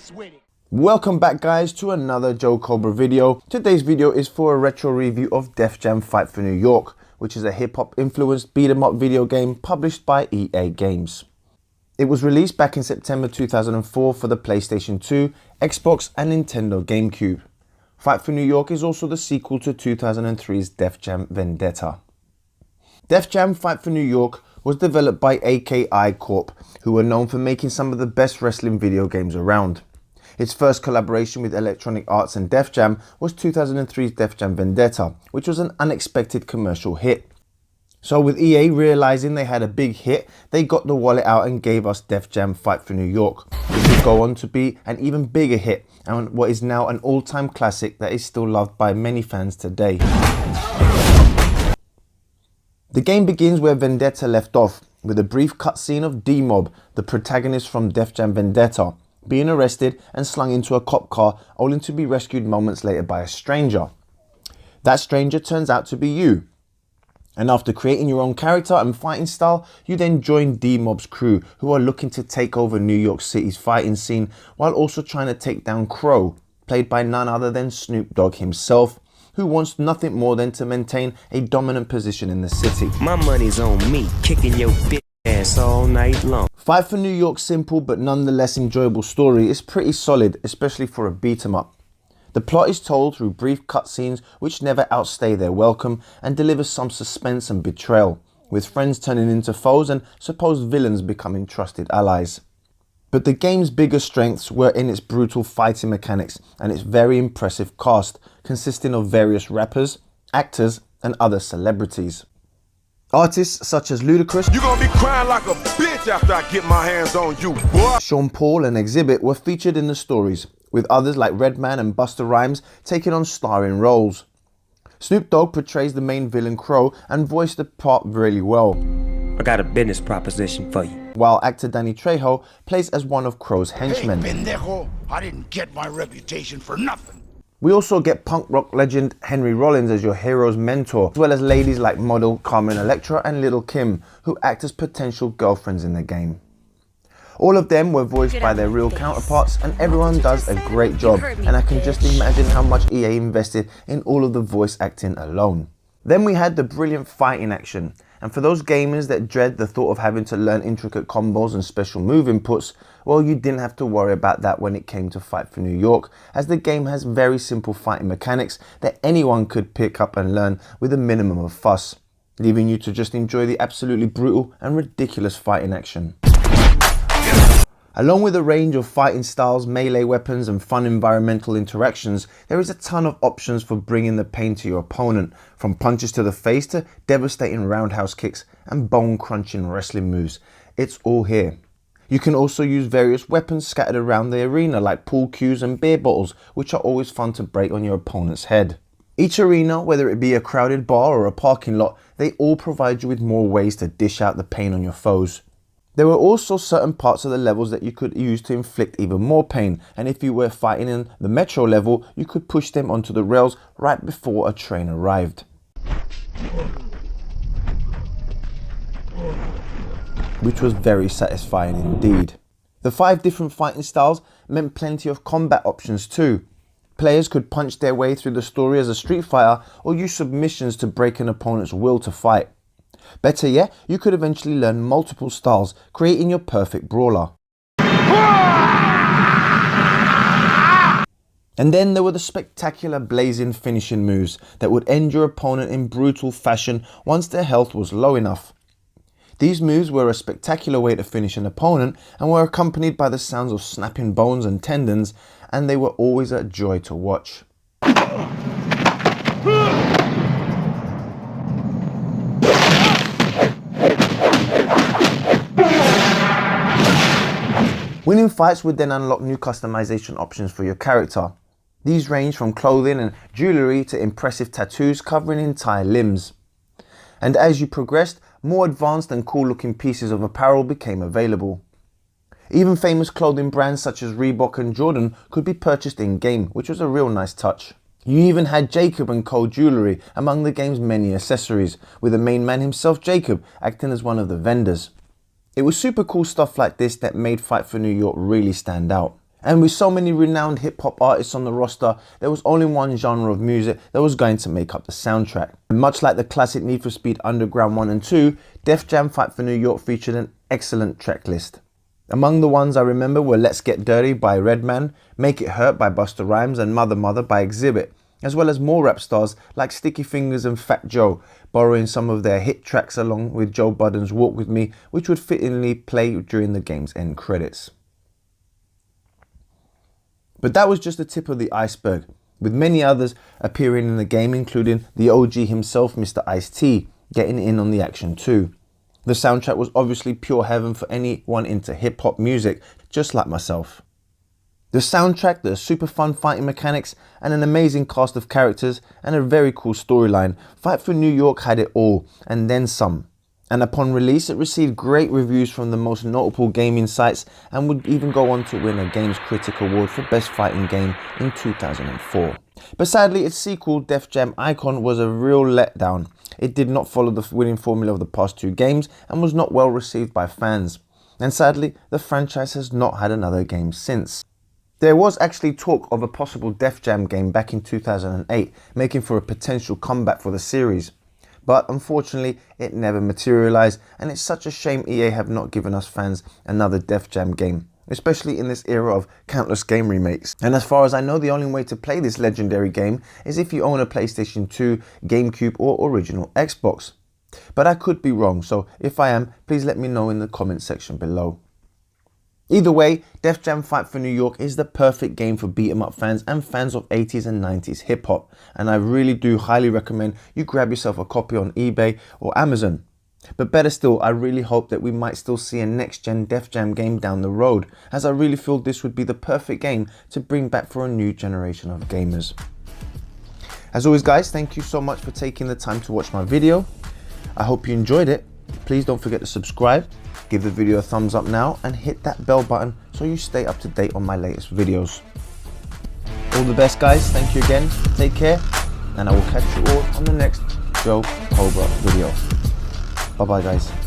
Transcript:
mess with it. Welcome back guys to another Joe Cobra video. Today's video is for a retro review of Def Jam Fight for New York, which is a hip-hop influenced beat-em-up video game published by EA Games. It was released back in September 2004 for the PlayStation 2, Xbox and Nintendo GameCube. Fight for New York is also the sequel to 2003's Def Jam Vendetta. Def Jam Fight for New York was developed by AKI Corp, who were known for making some of the best wrestling video games around. Its first collaboration with Electronic Arts and Def Jam was 2003's Def Jam Vendetta, which was an unexpected commercial hit. So with EA realizing they had a big hit, they got the wallet out and gave us Def Jam Fight for New York, which would go on to be an even bigger hit and what is now an all-time classic that is still loved by many fans today. The game begins where Vendetta left off, with a brief cutscene of D-Mob, the protagonist from Def Jam Vendetta, being arrested and slung into a cop car, only to be rescued moments later by a stranger. That stranger turns out to be you. And after creating your own character and fighting style, you then join D-Mob's crew, who are looking to take over New York City's fighting scene while also trying to take down Crow, played by none other than Snoop Dogg himself, who wants nothing more than to maintain a dominant position in the city. My money's on me, kicking your bitch ass all night long. Fight for New York's simple but nonetheless enjoyable story is pretty solid, especially for a beat 'em up. The plot is told through brief cutscenes which never outstay their welcome and deliver some suspense and betrayal, with friends turning into foes and supposed villains becoming trusted allies. But the game's bigger strengths were in its brutal fighting mechanics and its very impressive cast, consisting of various rappers, actors and other celebrities. Artists such as Ludacris, "You gonna be crying like a bitch after I get my hands on you, boy." Sean Paul and Exhibit were featured in the stories, with others like Redman and Busta Rhymes taking on starring roles. Snoop Dogg portrays the main villain Crow and voiced the part really well, I got a business proposition for you. while actor Danny Trejo plays as one of Crow's Hey, henchmen. pendejo, I didn't get my reputation for nothing. We also get punk rock legend Henry Rollins as your hero's mentor, as well as ladies like model Carmen Electra and Lil' Kim, who act as potential girlfriends in the game. All of them were voiced by their real counterparts and everyone does a great job, and I can just imagine how much EA invested in all of the voice acting alone. Then we had the brilliant fighting action, and for those gamers that dread the thought of having to learn intricate combos and special move inputs, well, you didn't have to worry about that when it came to Fight for New York, as the game has very simple fighting mechanics that anyone could pick up and learn with a minimum of fuss, leaving you to just enjoy the absolutely brutal and ridiculous fighting action. Along with a range of fighting styles, melee weapons and fun environmental interactions, there is a ton of options for bringing the pain to your opponent, from punches to the face to devastating roundhouse kicks and bone-crunching wrestling moves. It's all here. You can also use various weapons scattered around the arena like pool cues and beer bottles, which are always fun to break on your opponent's head. Each arena, whether it be a crowded bar or a parking lot, they all provide you with more ways to dish out the pain on your foes. There were also certain parts of the levels that you could use to inflict even more pain, and if you were fighting in the metro level, you could push them onto the rails right before a train arrived, which was very satisfying indeed. The 5 different fighting styles meant plenty of combat options too. Players could punch their way through the story as a street fighter or use submissions to break an opponent's will to fight. Better yet, you could eventually learn multiple styles, creating your perfect brawler. And then there were the spectacular blazing finishing moves that would end your opponent in brutal fashion once their health was low enough. These moves were a spectacular way to finish an opponent and were accompanied by the sounds of snapping bones and tendons, and they were always a joy to watch. Winning fights would then unlock new customization options for your character. These range from clothing and jewellery to impressive tattoos covering entire limbs. And as you progressed, more advanced and cool looking pieces of apparel became available. Even famous clothing brands such as Reebok and Jordan could be purchased in-game, which was a real nice touch. You even had Jacob and Co jewellery among the game's many accessories, with the main man himself, Jacob, acting as one of the vendors. It was super cool stuff like this that made Fight for New York really stand out. And with so many renowned hip-hop artists on the roster, there was only one genre of music that was going to make up the soundtrack. And much like the classic Need for Speed Underground 1 and 2, Def Jam Fight for New York featured an excellent track list. Among the ones I remember were Let's Get Dirty by Redman, Make It Hurt by Busta Rhymes and Mother Mother by Exhibit, as well as more rap stars like Sticky Fingers and Fat Joe, borrowing some of their hit tracks along with Joe Budden's Walk With Me, which would fittingly play during the game's end credits. But that was just the tip of the iceberg, with many others appearing in the game, including the OG himself, Mr. Ice-T, getting in on the action too. The soundtrack was obviously pure heaven for anyone into hip-hop music, just like myself. The soundtrack, the super fun fighting mechanics, and an amazing cast of characters, and a very cool storyline, Fight for New York had it all, and then some. And upon release, it received great reviews from the most notable gaming sites and would even go on to win a Games Critic Award for Best Fighting Game in 2004. But sadly, its sequel, Def Jam Icon, was a real letdown. It did not follow the winning formula of the past two games and was not well received by fans. And sadly, the franchise has not had another game since. There was actually talk of a possible Def Jam game back in 2008, making for a potential comeback for the series. But unfortunately, it never materialized, and it's such a shame EA have not given us fans another Def Jam game, especially in this era of countless game remakes. And as far as I know, the only way to play this legendary game is if you own a PlayStation 2, GameCube or original Xbox. But I could be wrong, so if I am, please let me know in the comment section below. Either way, Def Jam Fight for New York is the perfect game for beat 'em up fans and fans of 80s and 90s hip hop, and I really do highly recommend you grab yourself a copy on eBay or Amazon. But better still, I really hope that we might still see a next gen Def Jam game down the road, as I really feel this would be the perfect game to bring back for a new generation of gamers. As always guys, thank you so much for taking the time to watch my video. I hope you enjoyed it. Please don't forget to subscribe. Give the video a thumbs up now and hit that bell button so you stay up to date on my latest videos. All the best guys, thank you again, take care, and I will catch you all on the next Joe Cobra video. Bye bye guys.